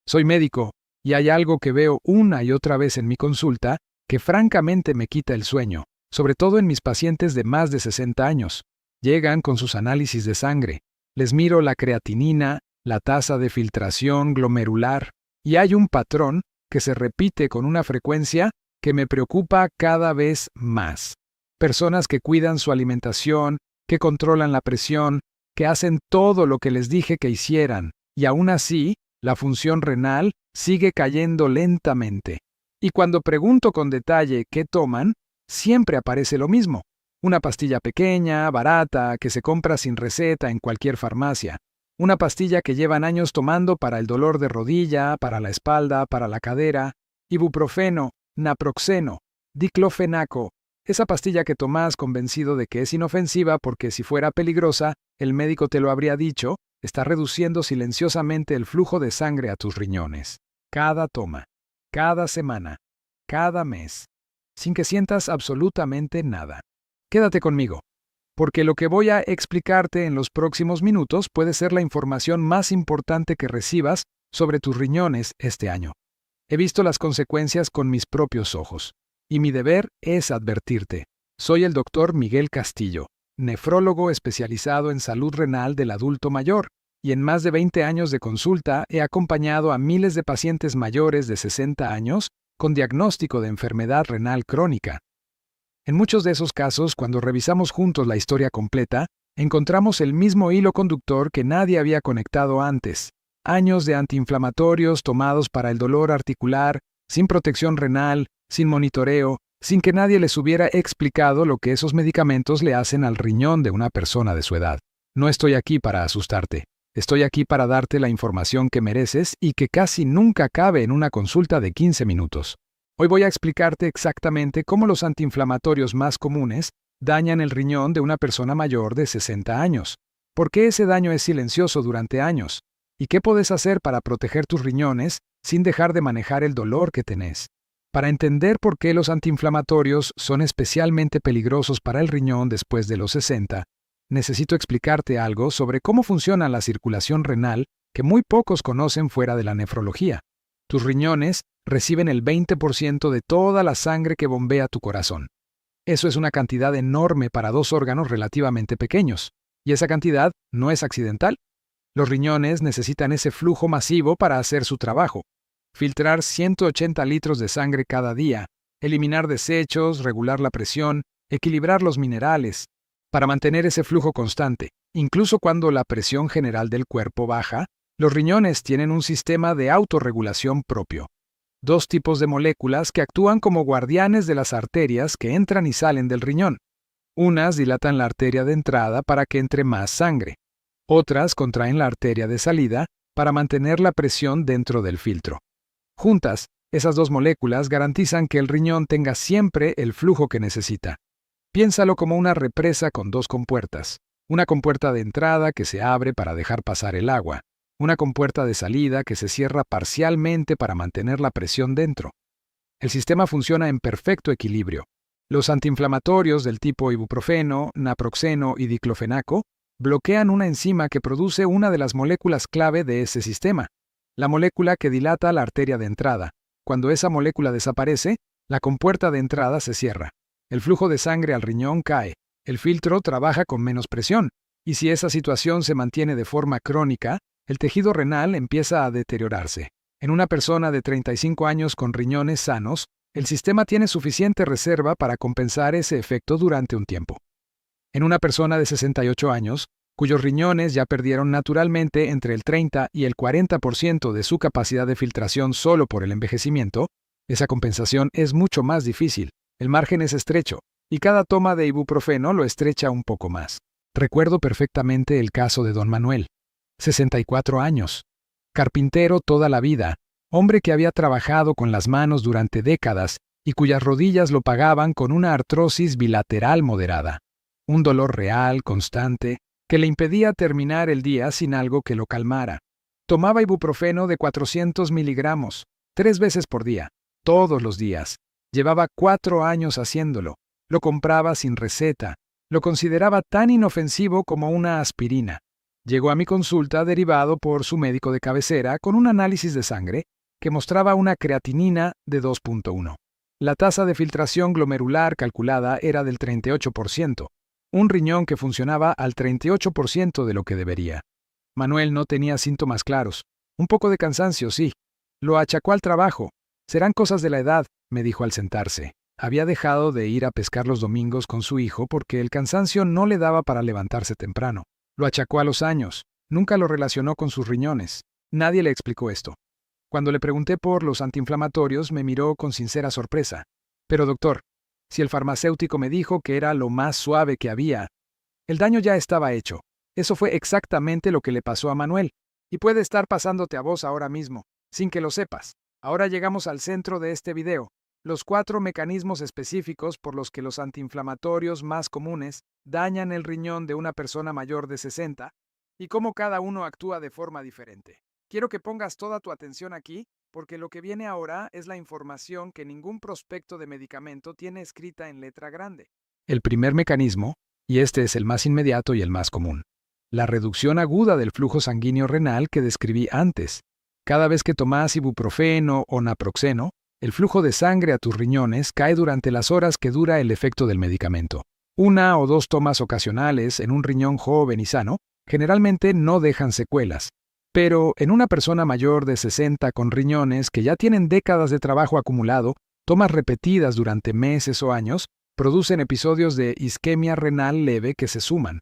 Soy médico, y hay algo que veo una y otra vez en mi consulta que francamente me quita el sueño, sobre todo en mis pacientes de más de 60 años. Llegan con sus análisis de sangre. Les miro la creatinina, la tasa de filtración glomerular, y hay un patrón que se repite con una frecuencia que me preocupa cada vez más. Personas que cuidan su alimentación, que controlan la presión, que hacen todo lo que les dije que hicieran, y aún así, la función renal sigue cayendo lentamente. Y cuando pregunto con detalle qué toman, siempre aparece lo mismo. Una pastilla pequeña, barata, que se compra sin receta en cualquier farmacia. Una pastilla que llevan años tomando para el dolor de rodilla, para la espalda, para la cadera. Ibuprofeno, naproxeno, diclofenaco. Esa pastilla que tomas convencido de que es inofensiva porque si fuera peligrosa, el médico te lo habría dicho, está reduciendo silenciosamente el flujo de sangre a tus riñones. Cada toma, cada semana, cada mes, sin que sientas absolutamente nada. Quédate conmigo, porque lo que voy a explicarte en los próximos minutos puede ser la información más importante que recibas sobre tus riñones este año. He visto las consecuencias con mis propios ojos, y mi deber es advertirte. Soy el doctor Miguel Castillo, nefrólogo especializado en salud renal del adulto mayor, y en más de 20 años de consulta he acompañado a miles de pacientes mayores de 60 años con diagnóstico de enfermedad renal crónica. En muchos de esos casos, cuando revisamos juntos la historia completa, encontramos el mismo hilo conductor que nadie había conectado antes. Años de antiinflamatorios tomados para el dolor articular, sin protección renal, sin monitoreo, sin que nadie les hubiera explicado lo que esos medicamentos le hacen al riñón de una persona de su edad. No estoy aquí para asustarte. Estoy aquí para darte la información que mereces y que casi nunca cabe en una consulta de 15 minutos. Hoy voy a explicarte exactamente cómo los antiinflamatorios más comunes dañan el riñón de una persona mayor de 60 años, por qué ese daño es silencioso durante años, y qué puedes hacer para proteger tus riñones sin dejar de manejar el dolor que tenés. Para entender por qué los antiinflamatorios son especialmente peligrosos para el riñón después de los 60, necesito explicarte algo sobre cómo funciona la circulación renal que muy pocos conocen fuera de la nefrología. Tus riñones reciben el 20% de toda la sangre que bombea tu corazón. Eso es una cantidad enorme para dos órganos relativamente pequeños, y esa cantidad no es accidental. Los riñones necesitan ese flujo masivo para hacer su trabajo. Filtrar 180 litros de sangre cada día, eliminar desechos, regular la presión, equilibrar los minerales, para mantener ese flujo constante. Incluso cuando la presión general del cuerpo baja, los riñones tienen un sistema de autorregulación propio. Dos tipos de moléculas que actúan como guardianes de las arterias que entran y salen del riñón. Unas dilatan la arteria de entrada para que entre más sangre. Otras contraen la arteria de salida para mantener la presión dentro del filtro. Juntas, esas dos moléculas garantizan que el riñón tenga siempre el flujo que necesita. Piénsalo como una represa con dos compuertas. Una compuerta de entrada que se abre para dejar pasar el agua. Una compuerta de salida que se cierra parcialmente para mantener la presión dentro. El sistema funciona en perfecto equilibrio. Los antiinflamatorios del tipo ibuprofeno, naproxeno y diclofenaco bloquean una enzima que produce una de las moléculas clave de ese sistema, la molécula que dilata la arteria de entrada. Cuando esa molécula desaparece, la compuerta de entrada se cierra. El flujo de sangre al riñón cae. El filtro trabaja con menos presión. Y si esa situación se mantiene de forma crónica, el tejido renal empieza a deteriorarse. En una persona de 35 años con riñones sanos, el sistema tiene suficiente reserva para compensar ese efecto durante un tiempo. En una persona de 68 años, cuyos riñones ya perdieron naturalmente entre el 30 y el 40% de su capacidad de filtración solo por el envejecimiento, esa compensación es mucho más difícil, el margen es estrecho, y cada toma de ibuprofeno lo estrecha un poco más. Recuerdo perfectamente el caso de don Manuel. 64 años, carpintero toda la vida, hombre que había trabajado con las manos durante décadas y cuyas rodillas lo pagaban con una artrosis bilateral moderada, un dolor real, constante, que le impedía terminar el día sin algo que lo calmara. Tomaba ibuprofeno de 400 miligramos, 3 veces por día, todos los días. Llevaba 4 años haciéndolo, lo compraba sin receta, lo consideraba tan inofensivo como una aspirina. Llegó a mi consulta derivado por su médico de cabecera con un análisis de sangre que mostraba una creatinina de 2.1. La tasa de filtración glomerular calculada era del 38%, un riñón que funcionaba al 38% de lo que debería. Manuel no tenía síntomas claros. Un poco de cansancio, sí. Lo achacó al trabajo. Serán cosas de la edad, me dijo al sentarse. Había dejado de ir a pescar los domingos con su hijo porque el cansancio no le daba para levantarse temprano. Lo achacó a los años. Nunca lo relacionó con sus riñones. Nadie le explicó esto. Cuando le pregunté por los antiinflamatorios, me miró con sincera sorpresa. Pero doctor, si el farmacéutico me dijo que era lo más suave que había, el daño ya estaba hecho. Eso fue exactamente lo que le pasó a Manuel. Y puede estar pasándote a vos ahora mismo, sin que lo sepas. Ahora llegamos al centro de este video. Los 4 mecanismos específicos por los que los antiinflamatorios más comunes dañan el riñón de una persona mayor de 60 y cómo cada uno actúa de forma diferente. Quiero que pongas toda tu atención aquí porque lo que viene ahora es la información que ningún prospecto de medicamento tiene escrita en letra grande. El primer mecanismo, y este es el más inmediato y el más común, la reducción aguda del flujo sanguíneo renal que describí antes. Cada vez que tomas ibuprofeno o naproxeno, el flujo de sangre a tus riñones cae durante las horas que dura el efecto del medicamento. 1 o 2 tomas ocasionales en un riñón joven y sano generalmente no dejan secuelas. Pero en una persona mayor de 60 con riñones que ya tienen décadas de trabajo acumulado, tomas repetidas durante meses o años, producen episodios de isquemia renal leve que se suman.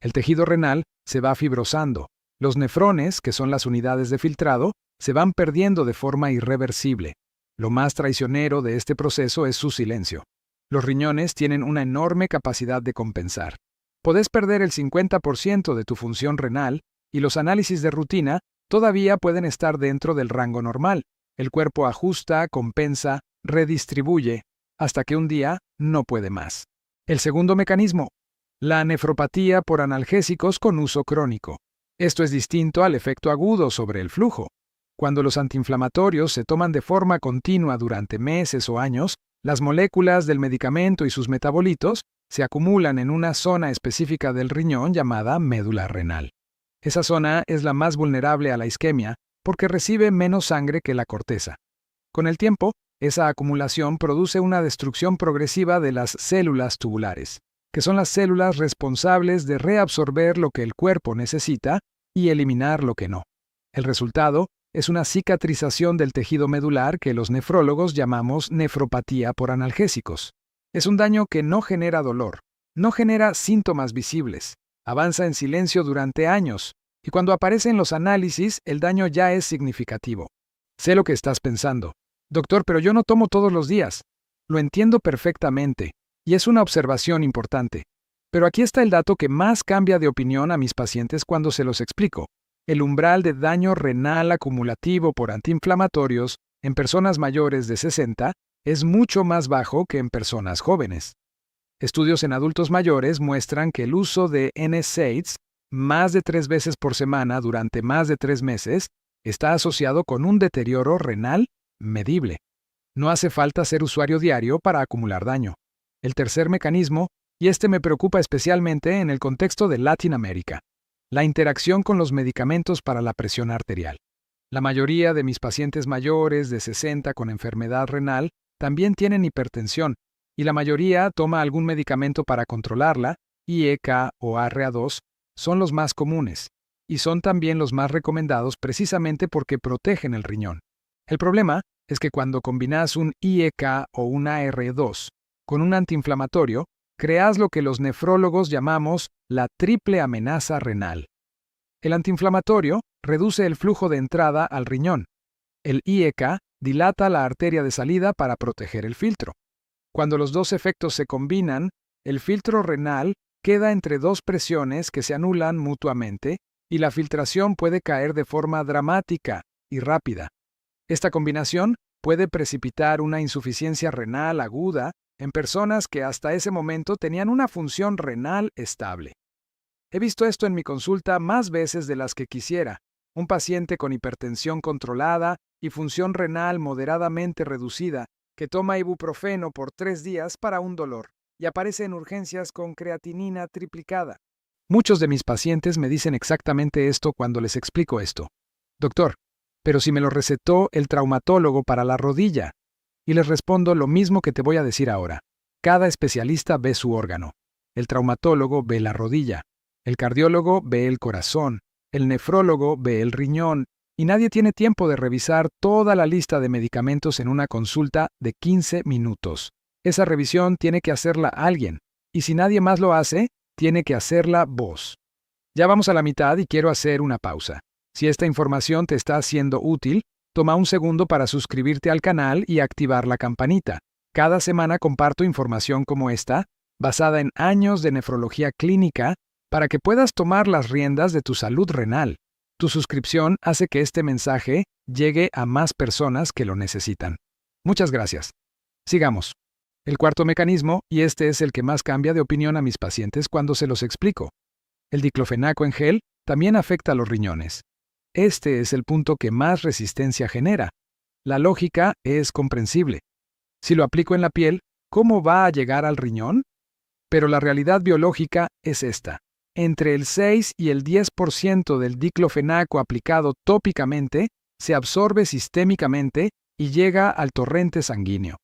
El tejido renal se va fibrosando. Los nefrones, que son las unidades de filtrado, se van perdiendo de forma irreversible. Lo más traicionero de este proceso es su silencio. Los riñones tienen una enorme capacidad de compensar. Podés perder el 50% de tu función renal y los análisis de rutina todavía pueden estar dentro del rango normal. El cuerpo ajusta, compensa, redistribuye, hasta que un día no puede más. El segundo mecanismo, la nefropatía por analgésicos con uso crónico. Esto es distinto al efecto agudo sobre el flujo. Cuando los antiinflamatorios se toman de forma continua durante meses o años, las moléculas del medicamento y sus metabolitos se acumulan en una zona específica del riñón llamada médula renal. Esa zona es la más vulnerable a la isquemia porque recibe menos sangre que la corteza. Con el tiempo, esa acumulación produce una destrucción progresiva de las células tubulares, que son las células responsables de reabsorber lo que el cuerpo necesita y eliminar lo que no. El resultado es una cicatrización del tejido medular que los nefrólogos llamamos nefropatía por analgésicos. Es un daño que no genera dolor, no genera síntomas visibles, avanza en silencio durante años, y cuando aparece en los análisis, el daño ya es significativo. Sé lo que estás pensando. Doctor, pero yo no tomo todos los días. Lo entiendo perfectamente, y es una observación importante. Pero aquí está el dato que más cambia de opinión a mis pacientes cuando se los explico. El umbral de daño renal acumulativo por antiinflamatorios en personas mayores de 60 es mucho más bajo que en personas jóvenes. Estudios en adultos mayores muestran que el uso de NSAIDs más de 3 veces por semana durante más de 3 meses está asociado con un deterioro renal medible. No hace falta ser usuario diario para acumular daño. El tercer mecanismo, y este me preocupa especialmente en el contexto de Latinoamérica, la interacción con los medicamentos para la presión arterial. La mayoría de mis pacientes mayores de 60 con enfermedad renal también tienen hipertensión, y la mayoría toma algún medicamento para controlarla, IEK o ARA2 son los más comunes, y son también los más recomendados precisamente porque protegen el riñón. El problema es que cuando combinas un IEK o un AR2 con un antiinflamatorio, creas lo que los nefrólogos llamamos la triple amenaza renal. El antiinflamatorio reduce el flujo de entrada al riñón. El IEK dilata la arteria de salida para proteger el filtro. Cuando los dos efectos se combinan, el filtro renal queda entre dos presiones que se anulan mutuamente y la filtración puede caer de forma dramática y rápida. Esta combinación puede precipitar una insuficiencia renal aguda en personas que hasta ese momento tenían una función renal estable. He visto esto en mi consulta más veces de las que quisiera. Un paciente con hipertensión controlada y función renal moderadamente reducida que toma ibuprofeno por 3 días para un dolor y aparece en urgencias con creatinina triplicada. Muchos de mis pacientes me dicen exactamente esto cuando les explico esto. Doctor, pero si me lo recetó el traumatólogo para la rodilla. Y les respondo lo mismo que te voy a decir ahora. Cada especialista ve su órgano. El traumatólogo ve la rodilla. El cardiólogo ve el corazón. El nefrólogo ve el riñón. Y nadie tiene tiempo de revisar toda la lista de medicamentos en una consulta de 15 minutos. Esa revisión tiene que hacerla alguien. Y si nadie más lo hace, tiene que hacerla vos. Ya vamos a la mitad y quiero hacer una pausa. Si esta información te está siendo útil, toma un segundo para suscribirte al canal y activar la campanita. Cada semana comparto información como esta, basada en años de nefrología clínica, para que puedas tomar las riendas de tu salud renal. Tu suscripción hace que este mensaje llegue a más personas que lo necesitan. Muchas gracias. Sigamos. El cuarto mecanismo, y este es el que más cambia de opinión a mis pacientes cuando se los explico. El diclofenaco en gel también afecta a los riñones. Este es el punto que más resistencia genera. La lógica es comprensible. Si lo aplico en la piel, ¿cómo va a llegar al riñón? Pero la realidad biológica es esta. Entre el 6 y el 10% del diclofenaco aplicado tópicamente se absorbe sistémicamente y llega al torrente sanguíneo.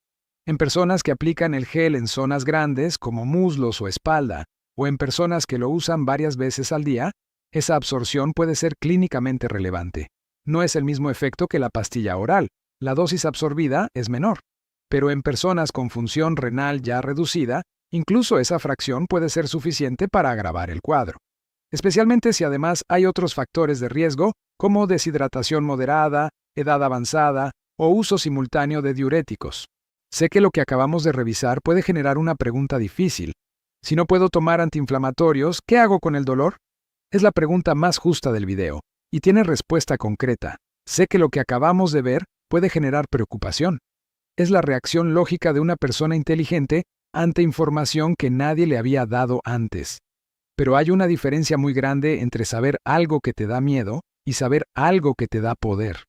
En personas que aplican el gel en zonas grandes como muslos o espalda, o en personas que lo usan varias veces al día, esa absorción puede ser clínicamente relevante. No es el mismo efecto que la pastilla oral. La dosis absorbida es menor. Pero en personas con función renal ya reducida, incluso esa fracción puede ser suficiente para agravar el cuadro. Especialmente si además hay otros factores de riesgo, como deshidratación moderada, edad avanzada o uso simultáneo de diuréticos. Sé que lo que acabamos de revisar puede generar una pregunta difícil. Si no puedo tomar antiinflamatorios, ¿qué hago con el dolor? Es la pregunta más justa del video, y tiene respuesta concreta. Sé que lo que acabamos de ver puede generar preocupación. Es la reacción lógica de una persona inteligente ante información que nadie le había dado antes. Pero hay una diferencia muy grande entre saber algo que te da miedo y saber algo que te da poder.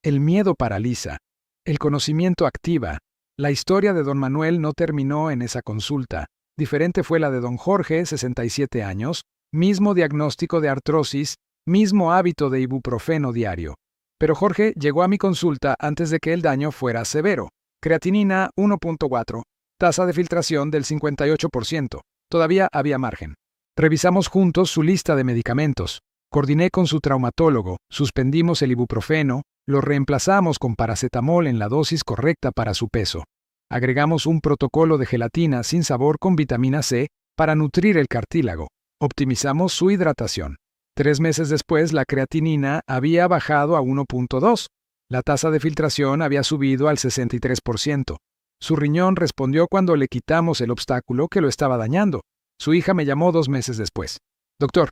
El miedo paraliza. El conocimiento activa. La historia de don Manuel no terminó en esa consulta. Diferente fue la de don Jorge, 67 años, mismo diagnóstico de artrosis, mismo hábito de ibuprofeno diario. Pero Jorge llegó a mi consulta antes de que el daño fuera severo. Creatinina 1.4, tasa de filtración del 58%. Todavía había margen. Revisamos juntos su lista de medicamentos. Coordiné con su traumatólogo, suspendimos el ibuprofeno, lo reemplazamos con paracetamol en la dosis correcta para su peso. Agregamos un protocolo de gelatina sin sabor con vitamina C para nutrir el cartílago. Optimizamos su hidratación. 3 meses después, la creatinina había bajado a 1.2. La tasa de filtración había subido al 63%. Su riñón respondió cuando le quitamos el obstáculo que lo estaba dañando. Su hija me llamó 2 meses después. Doctor,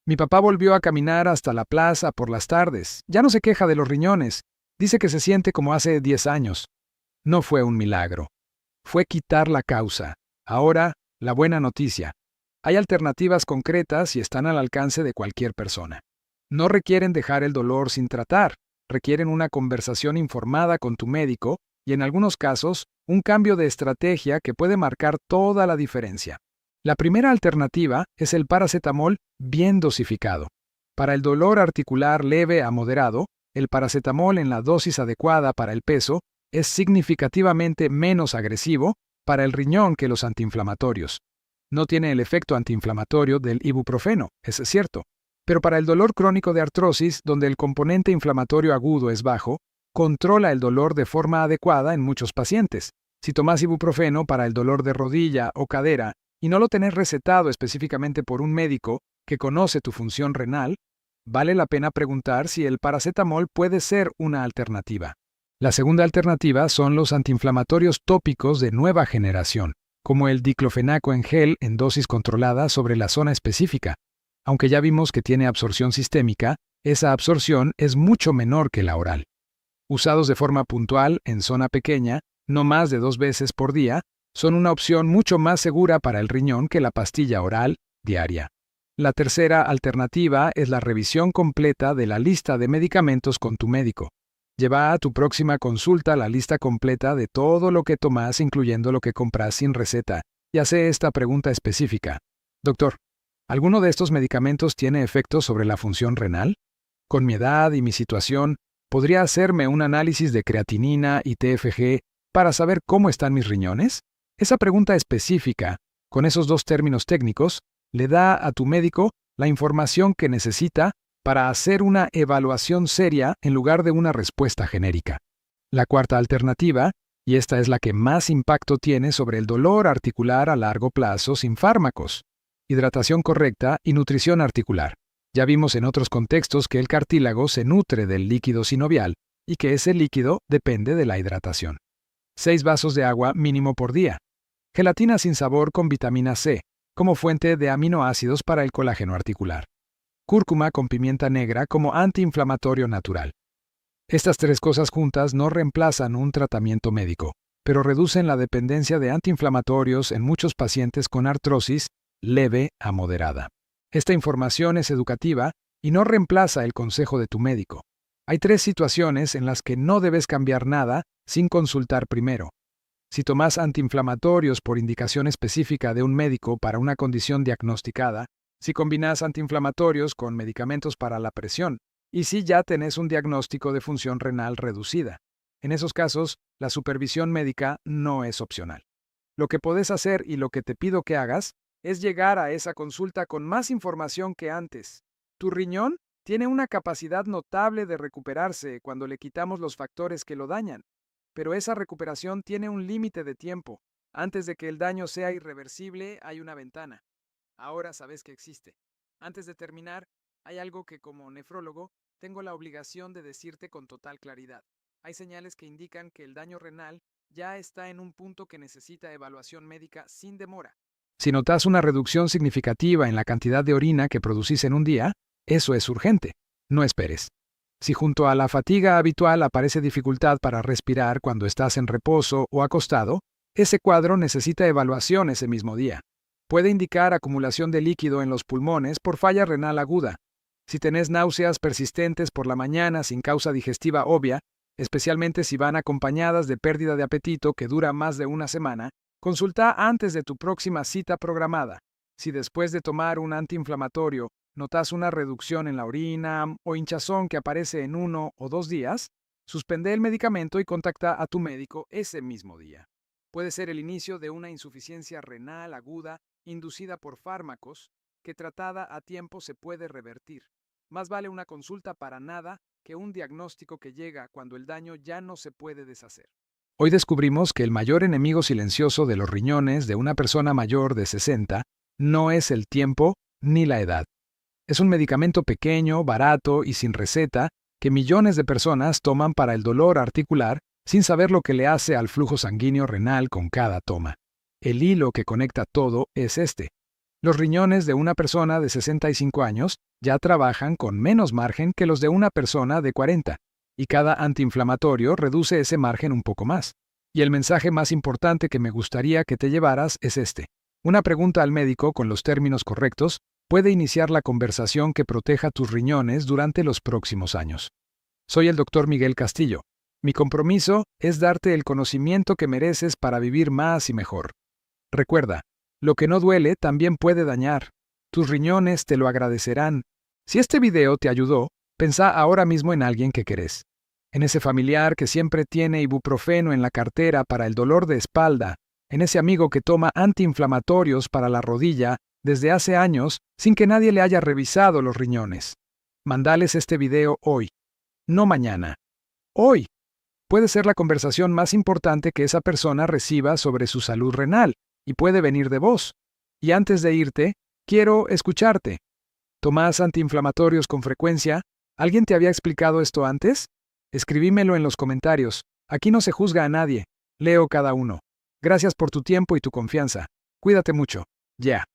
mi papá volvió a caminar hasta la plaza por las tardes. Ya no se queja de los riñones. Dice que se siente como hace 10 años. No fue un milagro. Fue quitar la causa. Ahora, la buena noticia. Hay alternativas concretas y están al alcance de cualquier persona. No requieren dejar el dolor sin tratar. Requieren una conversación informada con tu médico y, en algunos casos, un cambio de estrategia que puede marcar toda la diferencia. La primera alternativa es el paracetamol bien dosificado. Para el dolor articular leve a moderado, el paracetamol en la dosis adecuada para el peso es significativamente menos agresivo para el riñón que los antiinflamatorios. No tiene el efecto antiinflamatorio del ibuprofeno, es cierto, pero para el dolor crónico de artrosis, donde el componente inflamatorio agudo es bajo, controla el dolor de forma adecuada en muchos pacientes. Si tomas ibuprofeno para el dolor de rodilla o cadera y no lo tenés recetado específicamente por un médico que conoce tu función renal, vale la pena preguntar si el paracetamol puede ser una alternativa. La segunda alternativa son los antiinflamatorios tópicos de nueva generación, como el diclofenaco en gel en dosis controlada sobre la zona específica. Aunque ya vimos que tiene absorción sistémica, esa absorción es mucho menor que la oral. Usados de forma puntual en zona pequeña, no más de 2 veces por día, son una opción mucho más segura para el riñón que la pastilla oral diaria. La tercera alternativa es la revisión completa de la lista de medicamentos con tu médico. Lleva a tu próxima consulta la lista completa de todo lo que tomas, incluyendo lo que compras sin receta, y hace esta pregunta específica. Doctor, ¿Alguno de estos medicamentos tiene efectos sobre la función renal? Con mi edad y mi situación, ¿podría hacerme un análisis de creatinina y TFG para saber cómo están mis riñones? Esa pregunta específica, con esos dos términos técnicos, le da a tu médico la información que necesita para hacer una evaluación seria en lugar de una respuesta genérica. La cuarta alternativa, y esta es la que más impacto tiene sobre el dolor articular a largo plazo sin fármacos: hidratación correcta y nutrición articular. Ya vimos en otros contextos que el cartílago se nutre del líquido sinovial y que ese líquido depende de la hidratación. 6 vasos de agua mínimo por día. Gelatina sin sabor con vitamina C, como fuente de aminoácidos para el colágeno articular. Cúrcuma con pimienta negra como antiinflamatorio natural. Estas 3 cosas juntas no reemplazan un tratamiento médico, pero reducen la dependencia de antiinflamatorios en muchos pacientes con artrosis leve a moderada. Esta información es educativa y no reemplaza el consejo de tu médico. Hay 3 situaciones en las que no debes cambiar nada sin consultar primero. Si tomas antiinflamatorios por indicación específica de un médico para una condición diagnosticada, si combinas antiinflamatorios con medicamentos para la presión, y si ya tenés un diagnóstico de función renal reducida. En esos casos, la supervisión médica no es opcional. Lo que podés hacer y lo que te pido que hagas es llegar a esa consulta con más información que antes. Tu riñón tiene una capacidad notable de recuperarse cuando le quitamos los factores que lo dañan, pero esa recuperación tiene un límite de tiempo. Antes de que el daño sea irreversible, hay una ventana. Ahora sabes que existe. Antes de terminar, hay algo que como nefrólogo tengo la obligación de decirte con total claridad. Hay señales que indican que el daño renal ya está en un punto que necesita evaluación médica sin demora. Si notas una reducción significativa en la cantidad de orina que producís en un día, eso es urgente. No esperes. Si junto a la fatiga habitual aparece dificultad para respirar cuando estás en reposo o acostado, ese cuadro necesita evaluación ese mismo día. Puede indicar acumulación de líquido en los pulmones por falla renal aguda. Si tenés náuseas persistentes por la mañana sin causa digestiva obvia, especialmente si van acompañadas de pérdida de apetito que dura más de una semana, consulta antes de tu próxima cita programada. Si después de tomar un antiinflamatorio notas una reducción en la orina o hinchazón que aparece en 1 o 2 días, suspende el medicamento y contacta a tu médico ese mismo día. Puede ser el inicio de una insuficiencia renal aguda inducida por fármacos que tratada a tiempo se puede revertir. Más vale una consulta para nada que un diagnóstico que llega cuando el daño ya no se puede deshacer. Hoy descubrimos que el mayor enemigo silencioso de los riñones de una persona mayor de 60 no es el tiempo ni la edad. Es un medicamento pequeño, barato y sin receta que millones de personas toman para el dolor articular sin saber lo que le hace al flujo sanguíneo renal con cada toma. El hilo que conecta todo es este. Los riñones de una persona de 65 años ya trabajan con menos margen que los de una persona de 40, y cada antiinflamatorio reduce ese margen un poco más. Y el mensaje más importante que me gustaría que te llevaras es este. Una pregunta al médico con los términos correctos puede iniciar la conversación que proteja tus riñones durante los próximos años. Soy el Dr. Miguel Castillo. Mi compromiso es darte el conocimiento que mereces para vivir más y mejor. Recuerda, lo que no duele también puede dañar. Tus riñones te lo agradecerán. Si este video te ayudó, pensá ahora mismo en alguien que querés. En ese familiar que siempre tiene ibuprofeno en la cartera para el dolor de espalda, en ese amigo que toma antiinflamatorios para la rodilla desde hace años sin que nadie le haya revisado los riñones. Mandales este video hoy, no mañana. Hoy. Puede ser la conversación más importante que esa persona reciba sobre su salud renal y puede venir de vos. Y antes de irte, quiero escucharte. ¿Tomás antiinflamatorios con frecuencia? ¿Alguien te había explicado esto antes? Escribímelo en los comentarios. Aquí no se juzga a nadie. Leo cada uno. Gracias por tu tiempo y tu confianza. Cuídate mucho. Ya.